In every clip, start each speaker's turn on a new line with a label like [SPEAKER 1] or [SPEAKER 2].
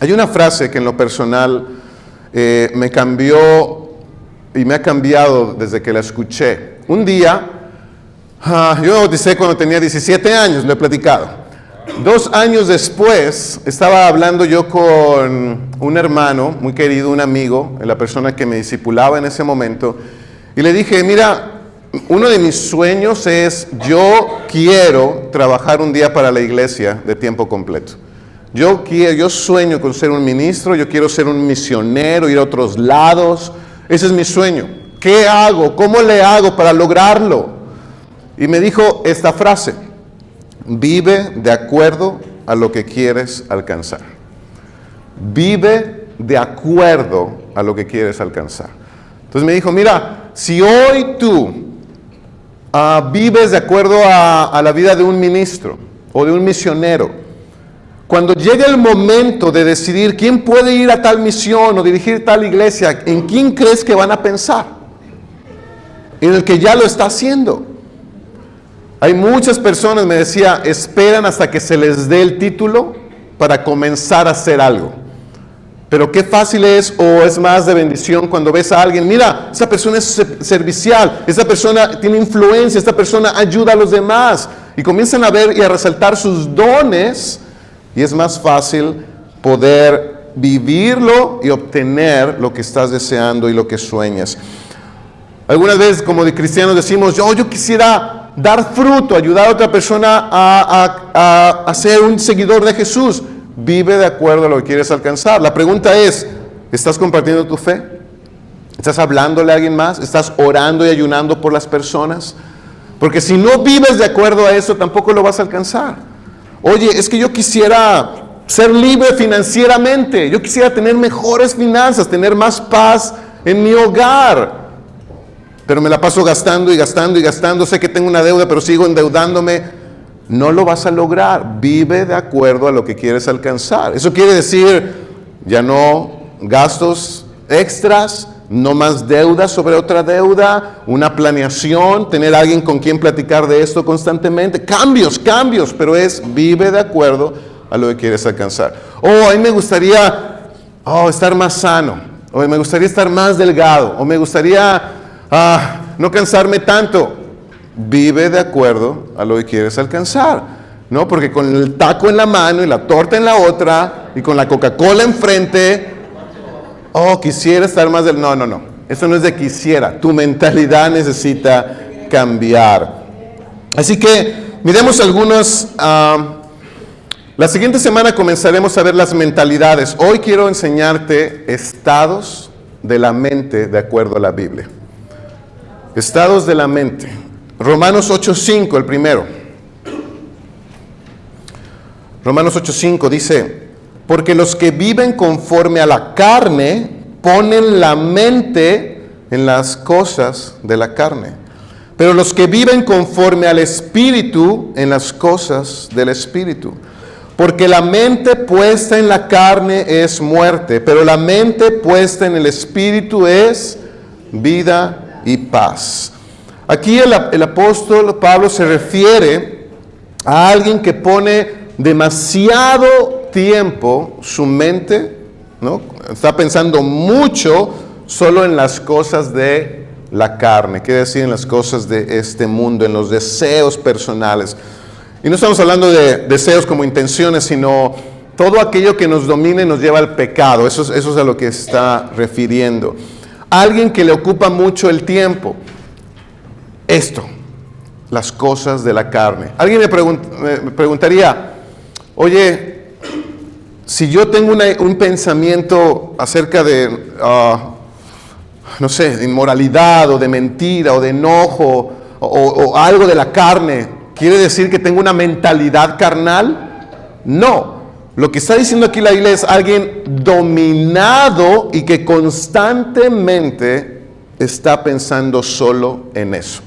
[SPEAKER 1] Hay una frase que en lo personal me cambió y me ha cambiado desde que la escuché. Un día, yo bauticé cuando tenía 17 años, lo he platicado. 2 años después, estaba hablando yo con un hermano muy querido, un amigo, la persona que me discipulaba en ese momento, y le dije, mira, uno de mis sueños es, yo quiero trabajar un día para la iglesia de tiempo completo. Yo sueño con ser un ministro, yo quiero ser un misionero, ir a otros lados, ese es mi sueño. ¿Qué hago? ¿Cómo le hago para lograrlo? Y me dijo esta frase: vive de acuerdo a lo que quieres alcanzar. Vive de acuerdo a lo que quieres alcanzar. Entonces me dijo, mira, si hoy tú vives de acuerdo a la vida de un ministro o de un misionero, cuando llegue el momento de decidir quién puede ir a tal misión o dirigir tal iglesia, ¿en quién crees que van a pensar? En el que ya lo está haciendo. Hay muchas personas, me decía, esperan hasta que se les dé el título para comenzar a hacer algo. Pero qué fácil es, o es más de bendición cuando ves a alguien, mira, esta persona es servicial, esta persona tiene influencia, esta persona ayuda a los demás. Y comienzan a ver y a resaltar sus dones, y es más fácil poder vivirlo y obtener lo que estás deseando y lo que sueñas. Algunas veces, como de cristianos, decimos, yo quisiera dar fruto, ayudar a otra persona a ser un seguidor de Jesús. Vive de acuerdo a lo que quieres alcanzar. La pregunta es, ¿estás compartiendo tu fe? ¿Estás hablándole a alguien más? ¿Estás orando y ayunando por las personas? Porque si no vives de acuerdo a eso, tampoco lo vas a alcanzar. Oye, es que yo quisiera ser libre financieramente. Yo quisiera tener mejores finanzas, tener más paz en mi hogar. Pero me la paso gastando y gastando y gastando. Sé que tengo una deuda, pero sigo endeudándome. No lo vas a lograr. Vive de acuerdo a lo que quieres alcanzar. Eso quiere decir, ya no gastos extras, no más deudas sobre otra deuda, una planeación, tener alguien con quien platicar de esto constantemente. Cambios, pero vive de acuerdo a lo que quieres alcanzar. A mí me gustaría estar más sano, o me gustaría estar más delgado, o me gustaría no cansarme tanto. Vive de acuerdo a lo que quieres alcanzar, ¿no? Porque con el taco en la mano y la torta en la otra y con la Coca-Cola enfrente, quisiera estar más del... No. Eso no es de quisiera. Tu mentalidad necesita cambiar. Así que miremos algunos... la siguiente semana comenzaremos a ver las mentalidades. Hoy quiero enseñarte estados de la mente de acuerdo a la Biblia. Estados de la mente. Romanos 8:5, el primero. Romanos 8:5 dice, porque los que viven conforme a la carne ponen la mente en las cosas de la carne, pero los que viven conforme al Espíritu en las cosas del Espíritu. Porque la mente puesta en la carne es muerte, pero la mente puesta en el Espíritu es vida y paz. Aquí el apóstol Pablo se refiere a alguien que pone demasiado tiempo su mente, ¿no? Está pensando mucho solo en las cosas de la carne, quiere decir en las cosas de este mundo, en los deseos personales. Y no estamos hablando de deseos como intenciones, sino todo aquello que nos domina y nos lleva al pecado. Eso es a lo que está refiriendo. Alguien que le ocupa mucho el tiempo. Las cosas de la carne. Alguien me preguntaría, oye, si yo tengo un pensamiento acerca de, de inmoralidad o de mentira o de enojo o algo de la carne, ¿quiere decir que tengo una mentalidad carnal? No. Lo que está diciendo aquí la Biblia es alguien dominado y que constantemente está pensando solo en eso.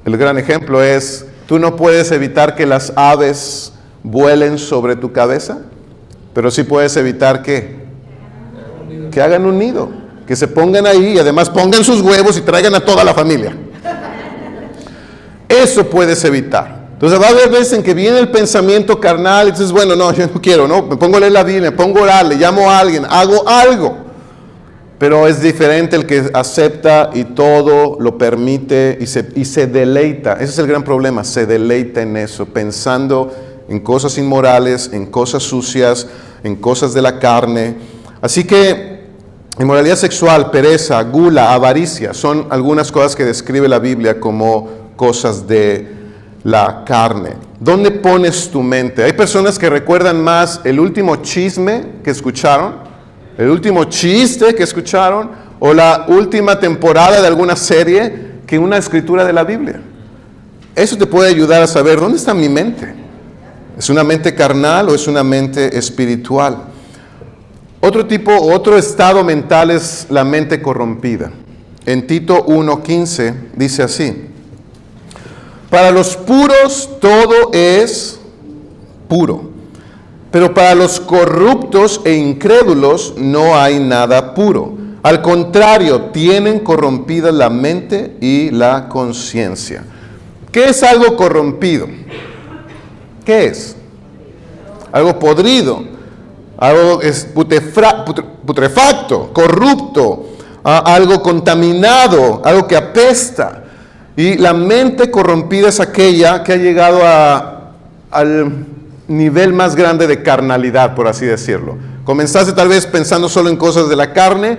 [SPEAKER 1] El gran ejemplo es, tú no puedes evitar que las aves vuelen sobre tu cabeza, pero sí puedes evitar que hagan un nido, que se pongan ahí y además pongan sus huevos y traigan a toda la familia. Eso puedes evitar. Entonces va a haber veces en que viene el pensamiento carnal y dices, bueno, no, yo no quiero, no, me pongo a leer la Biblia, me pongo a orar, le llamo a alguien, hago algo. Pero es diferente el que acepta y todo lo permite y se deleita. Ese es el gran problema, se deleita en eso, pensando en cosas inmorales, en cosas sucias, en cosas de la carne. Así que inmoralidad sexual, pereza, gula, avaricia, son algunas cosas que describe la Biblia como cosas de la carne. ¿Dónde pones tu mente? Hay personas que recuerdan más el último chisme que escucharon, el último chiste que escucharon, o la última temporada de alguna serie, que una escritura de la Biblia. Eso te puede ayudar a saber dónde está mi mente. ¿Es una mente carnal o es una mente espiritual? Otro estado mental es la mente corrompida. En Tito 1:15 dice así: para los puros todo es puro, pero para los corruptos e incrédulos no hay nada puro. Al contrario, tienen corrompida la mente y la conciencia. ¿Qué es algo corrompido? ¿Qué es? Algo podrido, algo es putrefacto, corrupto, algo contaminado, algo que apesta. Y la mente corrompida es aquella que ha llegado al nivel más grande de carnalidad, por así decirlo. Comenzaste tal vez pensando solo en cosas de la carne,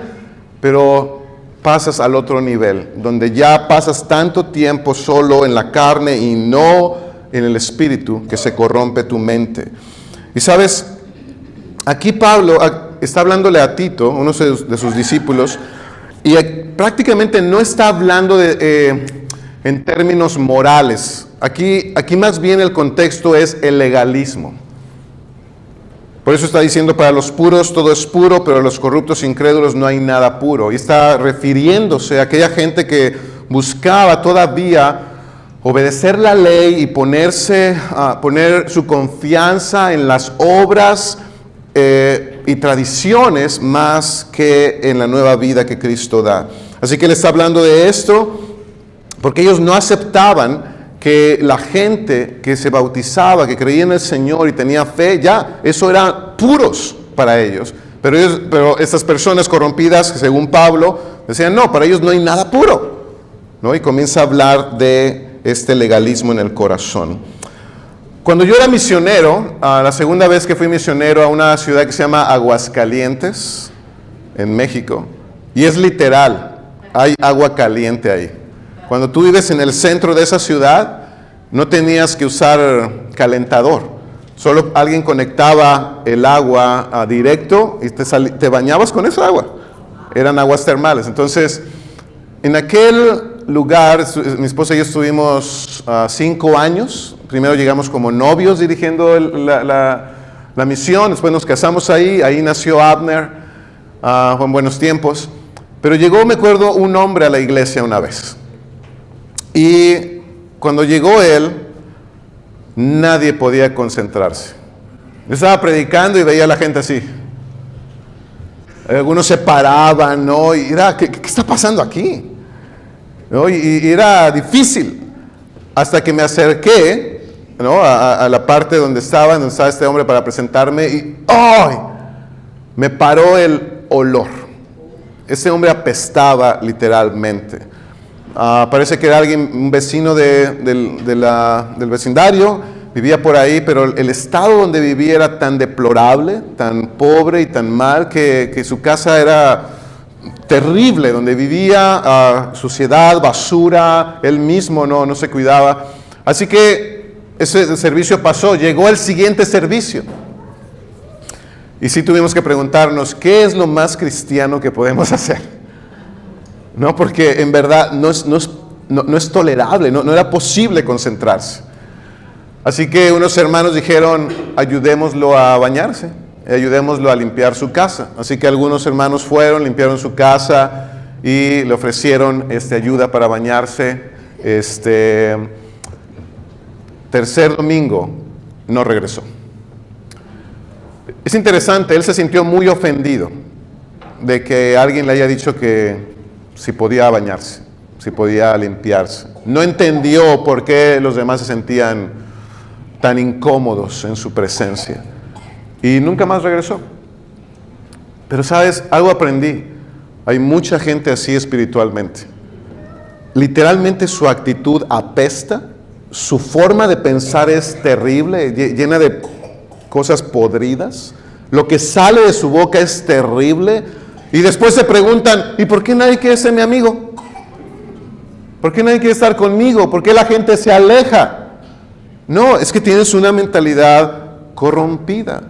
[SPEAKER 1] pero pasas al otro nivel, donde ya pasas tanto tiempo solo en la carne y no en el espíritu, que se corrompe tu mente. Y sabes, aquí Pablo está hablándole a Tito, uno de sus discípulos, y prácticamente no está hablando en términos morales. Aquí más bien el contexto es el legalismo. Por eso está diciendo, para los puros todo es puro, pero los corruptos e incrédulos no hay nada puro. Y está refiriéndose a aquella gente que buscaba todavía obedecer la ley y poner su confianza en las obras y tradiciones más que en la nueva vida que Cristo da. Así que él está hablando de esto porque ellos no aceptaban que la gente que se bautizaba, que creía en el Señor y tenía fe, ya, eso eran puros para ellos. Pero estas personas corrompidas, según Pablo, decían, no, para ellos no hay nada puro, ¿no? Y comienza a hablar de este legalismo en el corazón. Cuando yo era misionero, la segunda vez que fui misionero a una ciudad que se llama Aguascalientes, en México, y es literal, hay agua caliente ahí. Cuando tú vives en el centro de esa ciudad, no tenías que usar calentador. Solo alguien conectaba el agua directo y te bañabas con esa agua. Eran aguas termales. Entonces, en aquel lugar, mi esposa y yo estuvimos 5 años. Primero llegamos como novios dirigiendo la misión. Después nos casamos ahí. Ahí nació Abner, en buenos tiempos. Pero llegó, me acuerdo, un hombre a la iglesia una vez. Y cuando llegó él, nadie podía concentrarse. Yo estaba predicando y veía a la gente así. Algunos se paraban, ¿no? Y era, ¿qué está pasando aquí? ¿No? Y era difícil. Hasta que me acerqué, ¿no? a la parte donde estaba este hombre para presentarme y ¡ay! Me paró el olor. Ese hombre apestaba literalmente. Parece que era un vecino del vecindario, vivía por ahí, pero el estado donde vivía era tan deplorable, tan pobre y tan mal, que su casa era terrible, donde vivía suciedad, basura, él mismo no se cuidaba. Así que ese servicio pasó, llegó el siguiente servicio. Y sí tuvimos que preguntarnos, ¿qué es lo más cristiano que podemos hacer? No, porque en verdad no es tolerable, no era posible concentrarse. Así que unos hermanos dijeron, ayudémoslo a bañarse, ayudémoslo a limpiar su casa. Así que algunos hermanos fueron, limpiaron su casa y le ofrecieron ayuda para bañarse. Tercer domingo no regresó. Es interesante, él se sintió muy ofendido de que alguien le haya dicho que si podía bañarse, si podía limpiarse. No entendió por qué los demás se sentían tan incómodos en su presencia. Y nunca más regresó. Pero sabes, algo aprendí. Hay mucha gente así espiritualmente. Literalmente su actitud apesta, su forma de pensar es terrible, llena de cosas podridas. Lo que sale de su boca es terrible. Y después se preguntan, ¿y por qué nadie quiere ser mi amigo? ¿Por qué nadie quiere estar conmigo? ¿Por qué la gente se aleja? No, es que tienes una mentalidad corrompida.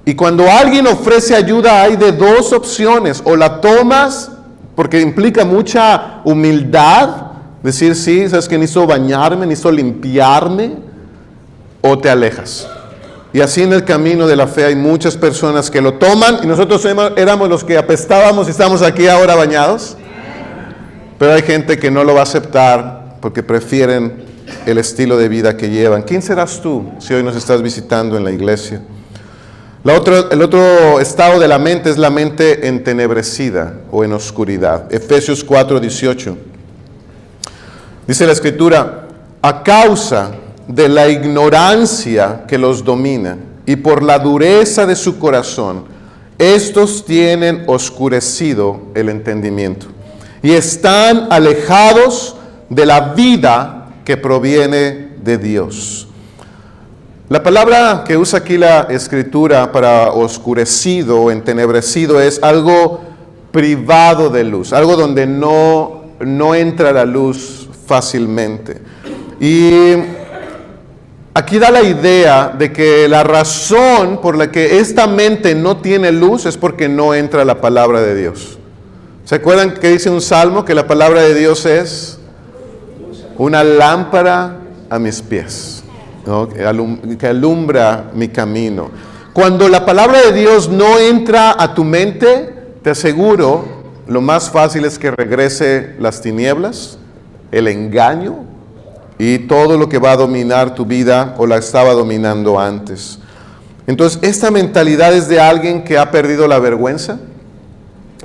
[SPEAKER 1] Y cuando alguien ofrece ayuda hay de dos opciones. O la tomas, porque implica mucha humildad, decir, sí, sabes que necesito bañarme, necesito limpiarme, o te alejas. Y así en el camino de la fe hay muchas personas que lo toman, y nosotros éramos los que apestábamos y estamos aquí ahora bañados. Pero hay gente que no lo va a aceptar porque prefieren el estilo de vida que llevan. ¿Quién serás tú si hoy nos estás visitando en la iglesia? El otro estado de la mente es la mente entenebrecida o en oscuridad. Efesios 4:18. Dice la Escritura, a causa de la ignorancia que los domina y por la dureza de su corazón, estos tienen oscurecido el entendimiento y están alejados de la vida que proviene de Dios. La palabra que usa aquí la Escritura para oscurecido o entenebrecido es algo privado de luz, algo donde no entra la luz fácilmente. Y aquí da la idea de que la razón por la que esta mente no tiene luz es porque no entra la palabra de Dios. ¿Se acuerdan que dice un salmo que la palabra de Dios es una lámpara a mis pies, ¿no? Que alumbra mi camino? Cuando la palabra de Dios no entra a tu mente, te aseguro, lo más fácil es que regrese las tinieblas, el engaño y todo lo que va a dominar tu vida o la estaba dominando antes. Entonces, esta mentalidad es de alguien que ha perdido la vergüenza,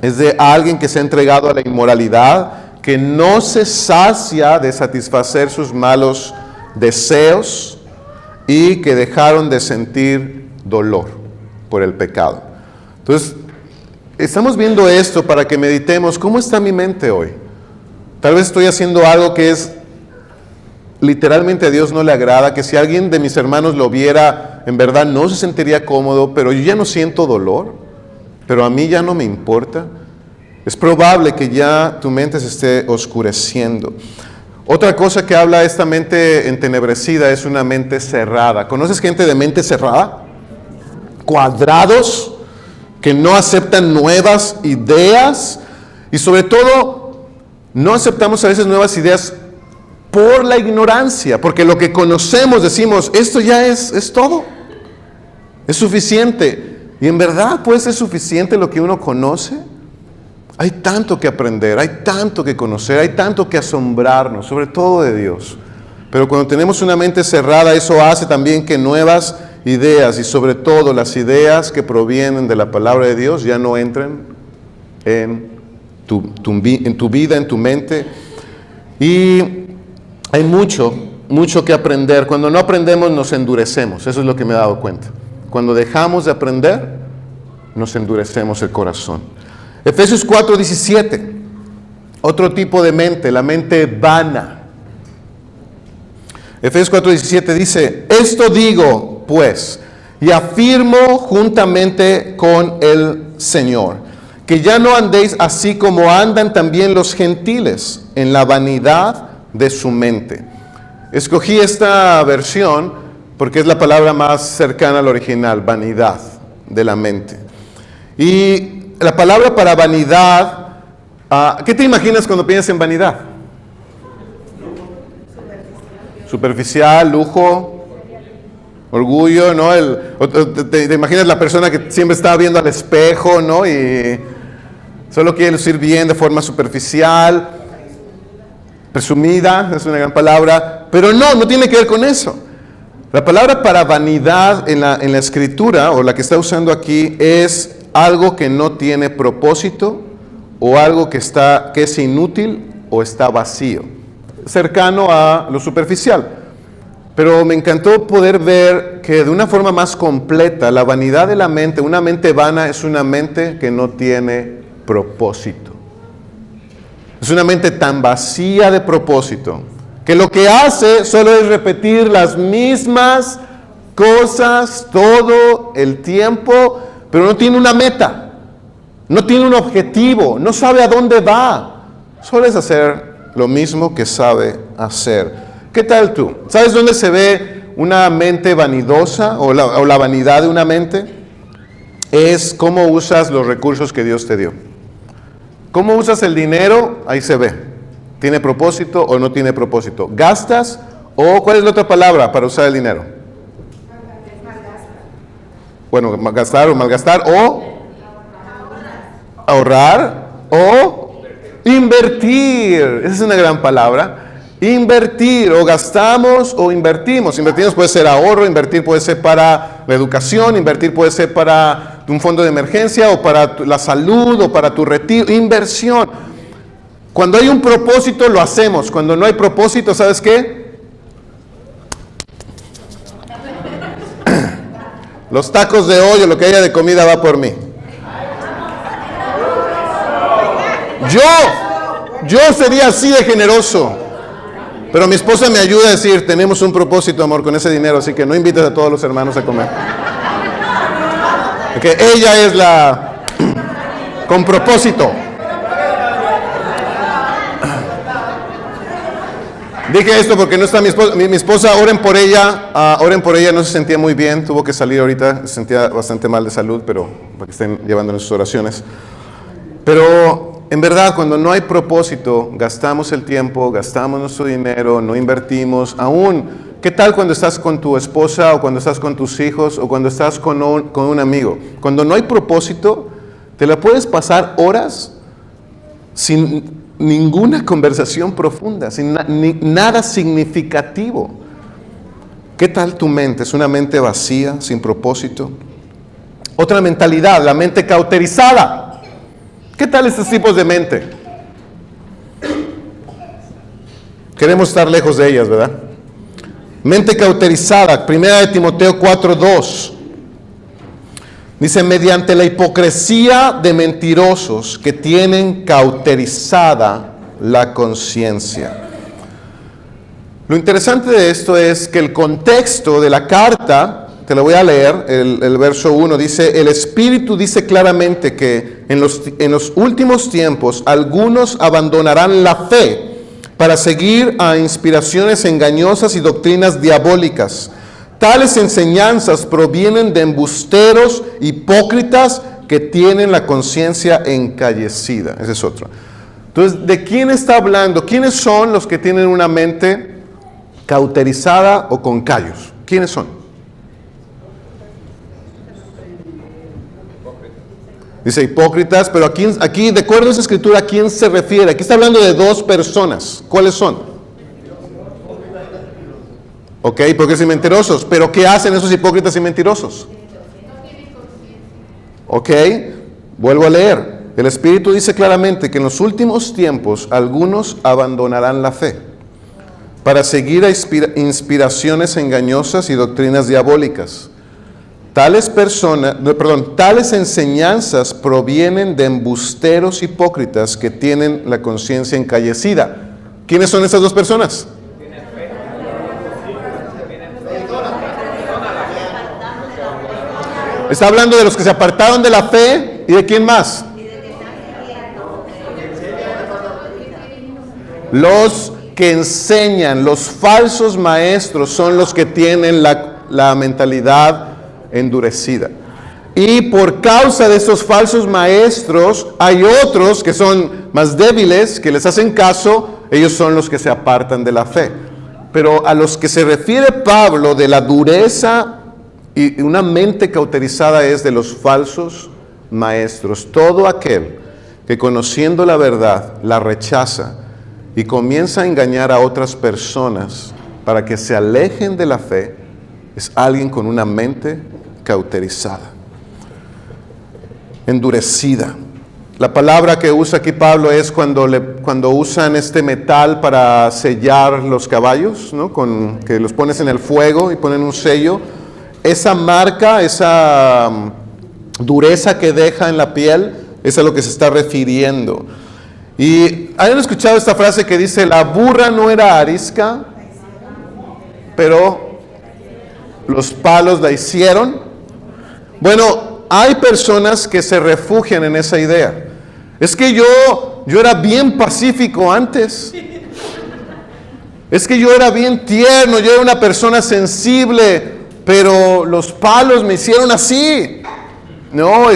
[SPEAKER 1] es de alguien que se ha entregado a la inmoralidad, que no se sacia de satisfacer sus malos deseos y que dejaron de sentir dolor por el pecado. Entonces, estamos viendo esto para que meditemos, ¿cómo está mi mente hoy? Tal vez estoy haciendo algo que es literalmente a Dios no le agrada, que si alguien de mis hermanos lo viera, en verdad no se sentiría cómodo, pero yo ya no siento dolor, pero a mí ya no me importa. Es probable que ya tu mente se esté oscureciendo. Otra cosa que habla esta mente entenebrecida es una mente cerrada. ¿Conoces gente de mente cerrada? Cuadrados, que no aceptan nuevas ideas y sobre todo no aceptamos a veces nuevas ideas por la ignorancia, porque lo que conocemos decimos, esto ya es todo, es suficiente. Y en verdad puede ser suficiente lo que uno conoce. Hay tanto que aprender, hay tanto que conocer, hay tanto que asombrarnos, sobre todo de Dios. Pero cuando tenemos una mente cerrada, eso hace también que nuevas ideas y sobre todo las ideas que provienen de la palabra de Dios ya no entren en tu vida, en tu mente. Y hay mucho que aprender. Cuando no aprendemos nos endurecemos, eso es lo que me he dado cuenta. Cuando dejamos de aprender, nos endurecemos el corazón. Efesios 4:17, otro tipo de mente, la mente vana. Efesios 4:17 dice, esto digo pues, y afirmo juntamente con el Señor, que ya no andéis así como andan también los gentiles, en la vanidad de su mente. Escogí esta versión porque es la palabra más cercana al original, vanidad de la mente. Y la palabra para vanidad, ¿qué te imaginas cuando piensas en vanidad? Superficial, lujo, orgullo, ¿no? Te imaginas la persona que siempre está viendo al espejo, ¿no? Y solo quiere lucir bien de forma superficial, presumida, es una gran palabra, pero no tiene que ver con eso. La palabra para vanidad en la Escritura, o la que está usando aquí, es algo que no tiene propósito o algo que es inútil o está vacío, cercano a lo superficial. Pero me encantó poder ver que de una forma más completa, la vanidad de la mente, una mente vana es una mente que no tiene propósito. Es una mente tan vacía de propósito que lo que hace solo es repetir las mismas cosas todo el tiempo, pero no tiene una meta, no tiene un objetivo, no sabe a dónde va. Solo es hacer lo mismo que sabe hacer. ¿Qué tal tú? ¿Sabes dónde se ve una mente vanidosa o la vanidad de una mente? Es cómo usas los recursos que Dios te dio. ¿Cómo usas el dinero? Ahí se ve. ¿Tiene propósito o no tiene propósito? ¿Gastas o cuál es la otra palabra para usar el dinero? Bueno, gastar o malgastar o ahorrar o invertir. Esa es una gran palabra. Invertir, o gastamos o invertimos. Invertimos puede ser ahorro, invertir puede ser para la educación, invertir puede ser para un fondo de emergencia o para la salud o para tu retiro. Inversión. Cuando hay un propósito lo hacemos. Cuando no hay propósito, ¿sabes qué? Los tacos de hoy o lo que haya de comida va por mí. Yo sería así de generoso. Pero mi esposa me ayuda a decir, tenemos un propósito, amor, con ese dinero, así que no invites a todos los hermanos a comer. Porque ella es la con propósito. Dije esto porque no está mi esposa. Mi esposa, oren por ella, no se sentía muy bien, tuvo que salir ahorita, se sentía bastante mal de salud, pero para que estén llevándonos sus oraciones. Pero en verdad, cuando no hay propósito, gastamos el tiempo, gastamos nuestro dinero, no invertimos. Aún, ¿qué tal cuando estás con tu esposa o cuando estás con tus hijos o cuando estás con un amigo? Cuando no hay propósito, te la puedes pasar horas sin ninguna conversación profunda, sin nada significativo. ¿Qué tal tu mente? ¿Es una mente vacía, sin propósito? Otra mentalidad, la mente cauterizada. ¿Qué tal estos tipos de mente? Queremos estar lejos de ellas, ¿verdad? Mente cauterizada, 1 Timoteo 4:2. Dice, mediante la hipocresía de mentirosos que tienen cauterizada la conciencia. Lo interesante de esto es que el contexto de la carta, te lo voy a leer, el verso 1 dice, el Espíritu dice claramente que en los últimos tiempos algunos abandonarán la fe para seguir a inspiraciones engañosas y doctrinas diabólicas. Tales enseñanzas provienen de embusteros hipócritas que tienen la conciencia encallecida. Ese es otro. Entonces, ¿de quién está hablando? ¿Quiénes son los que tienen una mente cauterizada o con callos? ¿Quiénes son? Dice hipócritas, pero aquí, de acuerdo a esa escritura, ¿a quién se refiere? Aquí está hablando de dos personas. ¿Cuáles son? Ok, porque son mentirosos. Pero ¿qué hacen esos hipócritas y mentirosos? Ok, vuelvo a leer. El Espíritu dice claramente que en los últimos tiempos algunos abandonarán la fe para seguir a inspiraciones engañosas y doctrinas diabólicas. Tales enseñanzas provienen de embusteros hipócritas que tienen la conciencia encallecida. ¿Quiénes son esas dos personas? Está hablando de los que se apartaron de la fe y de quién más. Los que enseñan, los falsos maestros son los que tienen la mentalidad endurecida. Y por causa de esos falsos maestros, hay otros que son más débiles, que les hacen caso, ellos son los que se apartan de la fe. Pero a los que se refiere Pablo de la dureza y una mente cauterizada es de los falsos maestros. Todo aquel que conociendo la verdad la rechaza y comienza a engañar a otras personas para que se alejen de la fe, es alguien con una mente cauterizada, endurecida. La palabra que usa aquí Pablo es cuando usan este metal para sellar los caballos, ¿no? Que los pones en el fuego y ponen un sello. Esa marca, esa dureza que deja en la piel, es a lo que se está refiriendo. Y ¿han escuchado esta frase que dice, la burra no era arisca, pero los palos la hicieron? Bueno, hay personas que se refugian en esa idea. Es que yo era bien pacífico antes. Es que yo era bien tierno, yo era una persona sensible, pero los palos me hicieron así. No,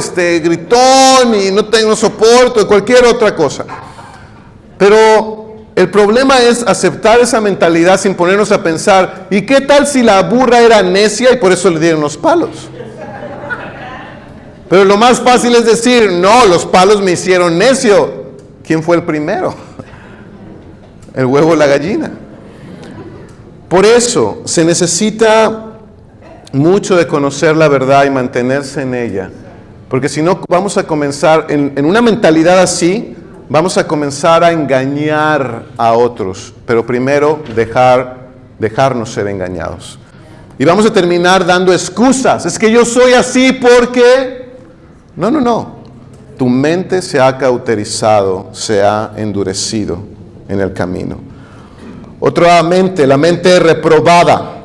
[SPEAKER 1] gritón y no soporto, cualquier otra cosa. Pero el problema es aceptar esa mentalidad sin ponernos a pensar, ¿y qué tal si la burra era necia y por eso le dieron los palos? Pero lo más fácil es decir, no, los palos me hicieron necio. ¿Quién fue el primero? El huevo o la gallina. Por eso se necesita mucho de conocer la verdad y mantenerse en ella. Porque si no, vamos a comenzar, en una mentalidad así, vamos a comenzar a engañar a otros. Pero primero dejarnos ser engañados. Y vamos a terminar dando excusas. Es que yo soy así porque... No. Tu mente se ha cauterizado, se ha endurecido en el camino. Otra mente, la mente reprobada.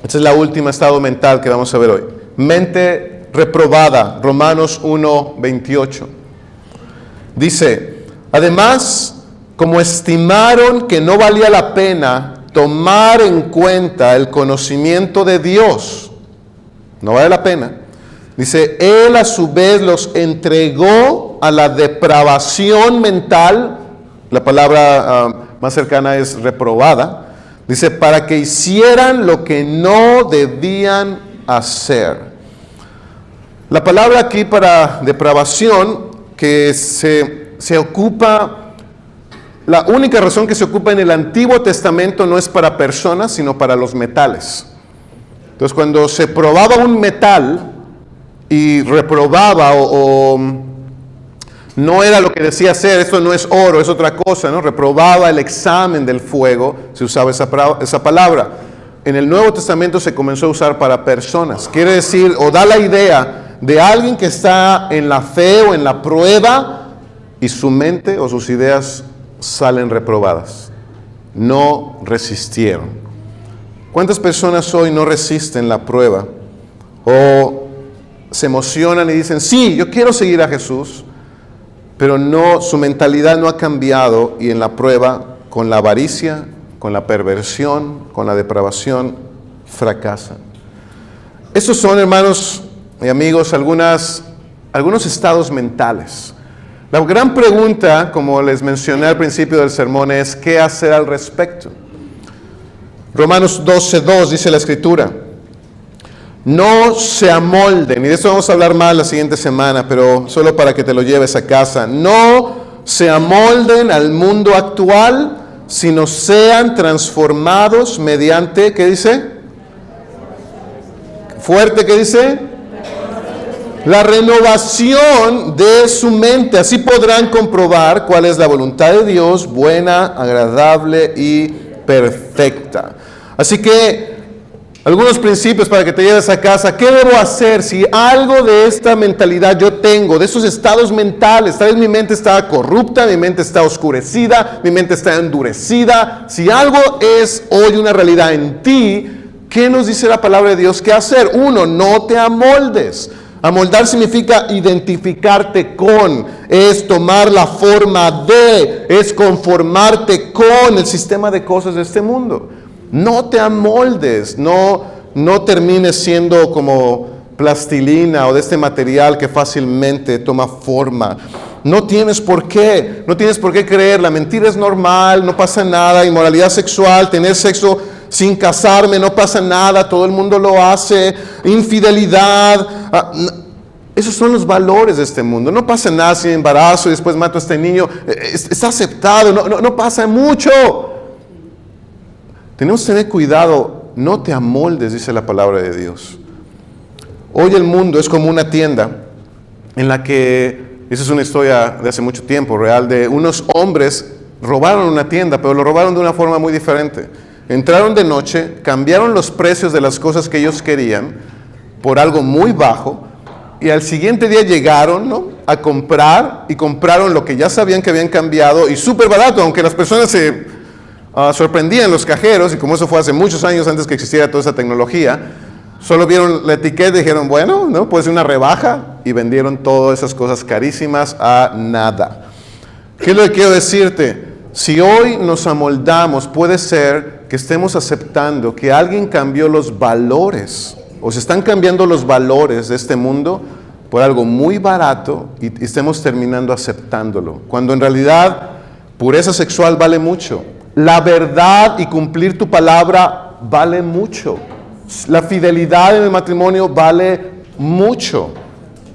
[SPEAKER 1] Esta es la última estado mental que vamos a ver hoy. Mente reprobada, Romanos 1:28. Dice, además, como estimaron que no valía la pena tomar en cuenta el conocimiento de Dios, no vale la pena. Dice, Él a su vez los entregó a la depravación mental. La palabra más cercana es reprobada. Dice, para que hicieran lo que no debían hacer. La palabra aquí para depravación, que se ocupa, la única razón que se ocupa en el Antiguo Testamento no es para personas, sino para los metales. Entonces, cuando se probaba un metal y reprobaba o no era lo que decía ser, esto no es oro, es otra cosa, ¿no? Reprobaba el examen del fuego, se usaba esa palabra. En el Nuevo Testamento se comenzó a usar para personas. Quiere decir, o da la idea de alguien que está en la fe o en la prueba y su mente o sus ideas salen reprobadas. No resistieron. ¿Cuántas personas hoy no resisten la prueba? O se emocionan y dicen, sí, yo quiero seguir a Jesús, pero no, su mentalidad no ha cambiado y en la prueba, con la avaricia, con la perversión, con la depravación, fracasan. Estos son, hermanos y amigos, algunos estados mentales. La gran pregunta, como les mencioné al principio del sermón, es ¿qué hacer al respecto? Romanos 12:2 dice la Escritura, no se amolden, y de eso vamos a hablar más la siguiente semana, pero solo para que te lo lleves a casa. No se amolden al mundo actual, sino sean transformados mediante, ¿qué dice? Fuerte, ¿qué dice? La renovación de su mente. Así podrán comprobar cuál es la voluntad de Dios, buena, agradable y perfecta. Así que algunos principios para que te lleves a casa. ¿Qué debo hacer si algo de esta mentalidad yo tengo, de esos estados mentales? Tal vez mi mente está corrupta, mi mente está oscurecida, mi mente está endurecida. Si algo es hoy una realidad en ti, ¿qué nos dice la palabra de Dios? ¿Qué hacer? Uno, no te amoldes. Amoldar significa identificarte con, es tomar la forma de, es conformarte con el sistema de cosas de este mundo. No te amoldes, no termines siendo como plastilina o de este material que fácilmente toma forma. No tienes por qué creer, la mentira es normal, no pasa nada, inmoralidad sexual, tener sexo sin casarme, no pasa nada, todo el mundo lo hace, infidelidad. Esos son los valores de este mundo. No pasa nada si embarazo y después mato a este niño, está aceptado, no pasa mucho. Tenemos que tener cuidado, no te amoldes, dice la palabra de Dios. Hoy el mundo es como una tienda en la que esa es una historia de hace mucho tiempo, real, de unos hombres robaron una tienda, pero lo robaron de una forma muy diferente. Entraron de noche, cambiaron los precios de las cosas que ellos querían por algo muy bajo, y al siguiente día llegaron, ¿no?, a comprar, y compraron lo que ya sabían que habían cambiado, y súper barato, aunque las personas se sorprendían, los cajeros, y como eso fue hace muchos años antes que existiera toda esa tecnología, solo vieron la etiqueta y dijeron, bueno, ¿no?, puede ser una rebaja, y vendieron todas esas cosas carísimas a nada. ¿Qué es lo que quiero decirte? Si hoy nos amoldamos, puede ser que estemos aceptando que alguien cambió los valores, o se están cambiando los valores de este mundo por algo muy barato y estemos terminando aceptándolo, cuando en realidad pureza sexual vale mucho, la verdad y cumplir tu palabra vale mucho, la fidelidad en el matrimonio vale mucho,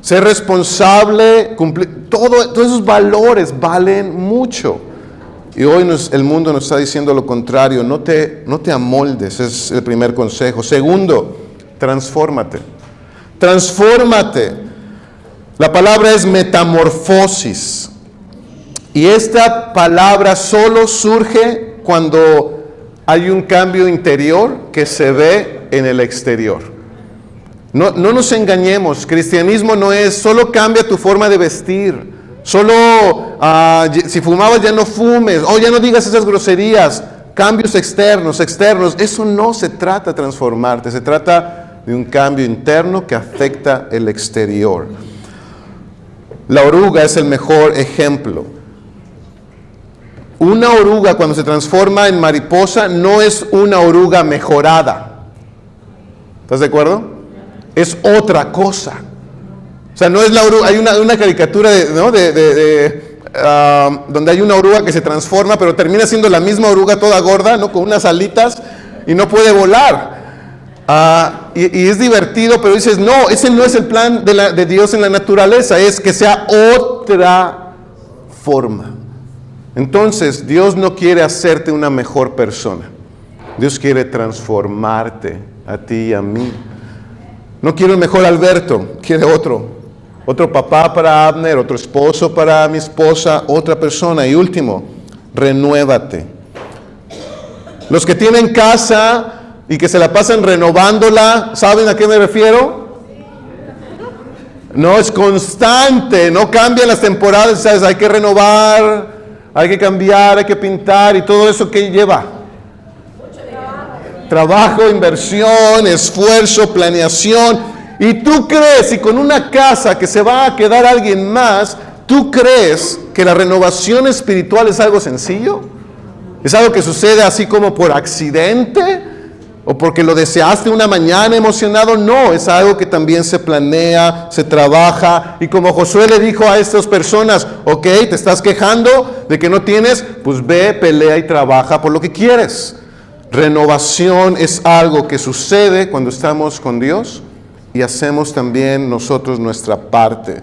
[SPEAKER 1] ser responsable, cumplir, todos esos valores valen mucho. Y hoy el mundo nos está diciendo lo contrario, no te amoldes, es el primer consejo. Segundo, transfórmate. Transfórmate. La palabra es metamorfosis. Y esta palabra solo surge cuando hay un cambio interior que se ve en el exterior. No nos engañemos, cristianismo no es solo cambia tu forma de vestir, solo si fumabas ya no fumes, o ya no digas esas groserías, cambios externos, eso no se trata de transformarte, se trata de un cambio interno que afecta el exterior. La oruga es el mejor ejemplo. Una oruga cuando se transforma en mariposa no es una oruga mejorada. ¿Estás de acuerdo? Es otra cosa. O sea, no es la oruga, hay una caricatura donde hay una oruga que se transforma, pero termina siendo la misma oruga toda gorda, ¿no?, con unas alitas y no puede volar. Y es divertido, pero dices, no, ese no es el plan de Dios en la naturaleza, es que sea otra forma. Entonces, Dios no quiere hacerte una mejor persona. Dios quiere transformarte a ti y a mí. No quiero el mejor Alberto, quiere otro papá para Abner, otro esposo para mi esposa, otra persona. Y último, renuévate. Los que tienen casa y que se la pasan renovándola, ¿saben a qué me refiero? No, es constante, no cambian las temporadas, ¿sabes? Hay que renovar, hay que cambiar, hay que pintar y todo eso que lleva. Trabajo, inversión, esfuerzo, planeación. Y tú crees, y con una casa que se va a quedar alguien más, ¿tú crees que la renovación espiritual es algo sencillo? ¿Es algo que sucede así como por accidente? ¿O porque lo deseaste una mañana emocionado? No, es algo que también se planea, se trabaja. Y como Josué le dijo a estas personas, ok, te estás quejando de que no tienes, pues ve, pelea y trabaja por lo que quieres. Renovación es algo que sucede cuando estamos con Dios y hacemos también nosotros nuestra parte.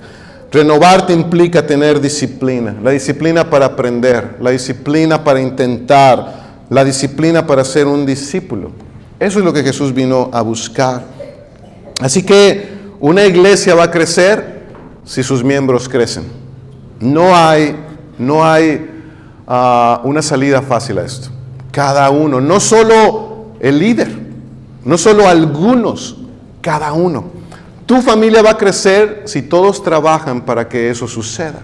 [SPEAKER 1] Renovarte implica tener disciplina, la disciplina para aprender, la disciplina para intentar, la disciplina para ser un discípulo. Eso es lo que Jesús vino a buscar. Así que una iglesia va a crecer si sus miembros crecen. No hay una salida fácil a esto. Cada uno, no solo el líder, no solo algunos, cada uno. Tu familia va a crecer si todos trabajan para que eso suceda.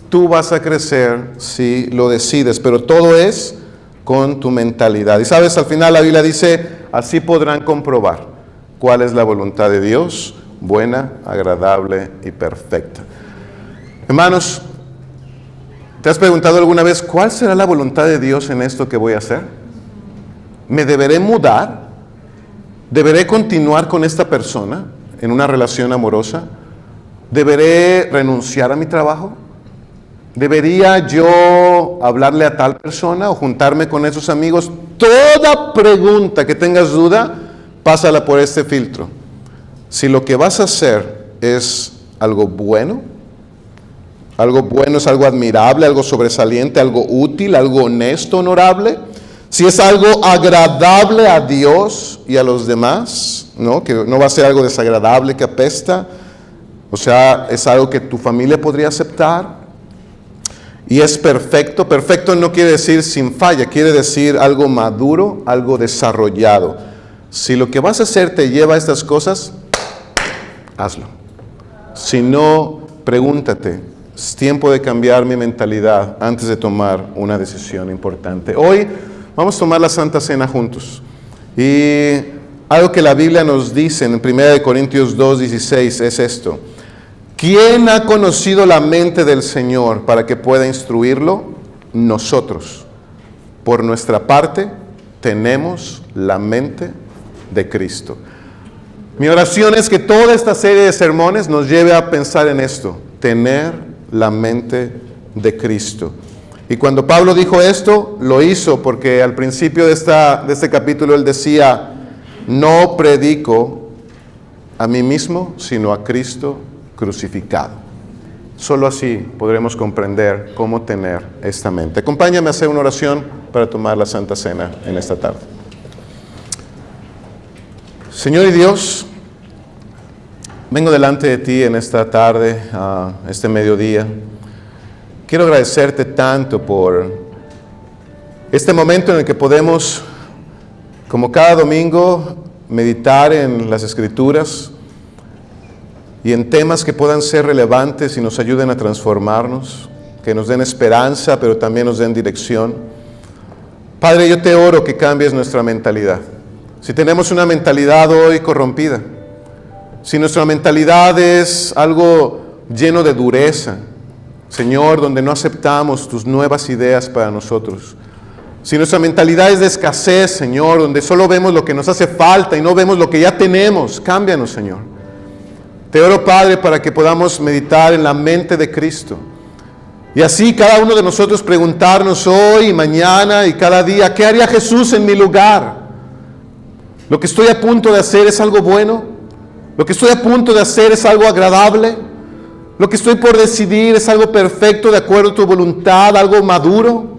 [SPEAKER 1] Tú vas a crecer si lo decides, pero todo es con tu mentalidad. Y sabes, al final la Biblia dice, así podrán comprobar cuál es la voluntad de Dios, buena, agradable y perfecta. Hermanos, ¿te has preguntado alguna vez cuál será la voluntad de Dios en esto que voy a hacer? ¿Me deberé mudar? ¿Deberé continuar con esta persona en una relación amorosa? ¿Deberé renunciar a mi trabajo? ¿Debería yo hablarle a tal persona o juntarme con esos amigos? Toda pregunta que tengas duda, pásala por este filtro. Si lo que vas a hacer es algo bueno es algo admirable, algo sobresaliente, algo útil, algo honesto, honorable. Si es algo agradable a Dios y a los demás, ¿no? Que no va a ser algo desagradable que apesta. O sea, es algo que tu familia podría aceptar. Y es perfecto. Perfecto no quiere decir sin falla, quiere decir algo maduro, algo desarrollado. Si lo que vas a hacer te lleva a estas cosas, hazlo. Si no, pregúntate, es tiempo de cambiar mi mentalidad antes de tomar una decisión importante. Hoy vamos a tomar la Santa Cena juntos. Y algo que la Biblia nos dice en 1 Corintios 2:16 es esto. ¿Quién ha conocido la mente del Señor para que pueda instruirlo? Nosotros. Por nuestra parte, tenemos la mente de Cristo. Mi oración es que toda esta serie de sermones nos lleve a pensar en esto, tener la mente de Cristo. Y cuando Pablo dijo esto, lo hizo porque al principio de este capítulo él decía, no predico a mí mismo, sino a Cristo crucificado. Solo así podremos comprender cómo tener esta mente. Acompáñame a hacer una oración para tomar la Santa Cena en esta tarde. Señor y Dios, vengo delante de ti en esta tarde, este mediodía. Quiero agradecerte tanto por este momento en el que podemos, como cada domingo, meditar en las Escrituras y en temas que puedan ser relevantes y nos ayuden a transformarnos, que nos den esperanza, pero también nos den dirección. Padre, yo te oro que cambies nuestra mentalidad. Si tenemos una mentalidad hoy corrompida, si nuestra mentalidad es algo lleno de dureza, Señor, donde no aceptamos tus nuevas ideas para nosotros, si nuestra mentalidad es de escasez, Señor, donde solo vemos lo que nos hace falta y no vemos lo que ya tenemos, cámbianos, Señor. Te oro, Padre, para que podamos meditar en la mente de Cristo. Y así cada uno de nosotros preguntarnos hoy, mañana y cada día, ¿qué haría Jesús en mi lugar? ¿Lo que estoy a punto de hacer es algo bueno? ¿Lo que estoy a punto de hacer es algo agradable? ¿Lo que estoy por decidir es algo perfecto de acuerdo a tu voluntad, algo maduro?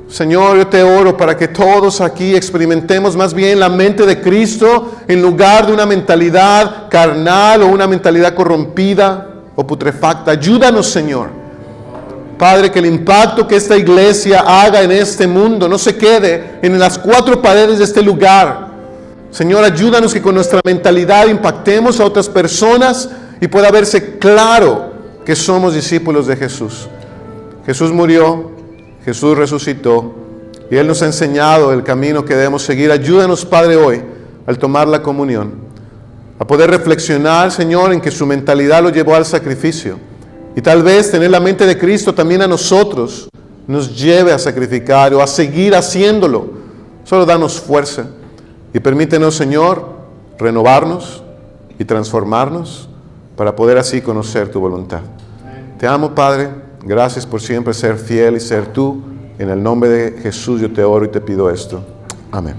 [SPEAKER 1] Señor, yo te oro para que todos aquí experimentemos más bien la mente de Cristo en lugar de una mentalidad carnal o una mentalidad corrompida o putrefacta. Ayúdanos, Señor. Padre, que el impacto que esta iglesia haga en este mundo no se quede en las cuatro paredes de este lugar. Señor, ayúdanos que con nuestra mentalidad impactemos a otras personas y pueda verse claro que somos discípulos de Jesús. Jesús murió, Jesús resucitó y Él nos ha enseñado el camino que debemos seguir. Ayúdanos, Padre, hoy al tomar la comunión, a poder reflexionar, Señor, en que su mentalidad lo llevó al sacrificio. Y tal vez tener la mente de Cristo también a nosotros nos lleve a sacrificar o a seguir haciéndolo. Solo danos fuerza y permítenos, Señor, renovarnos y transformarnos para poder así conocer tu voluntad. Te amo, Padre. Gracias por siempre ser fiel y ser tú. En el nombre de Jesús yo te oro y te pido esto. Amén.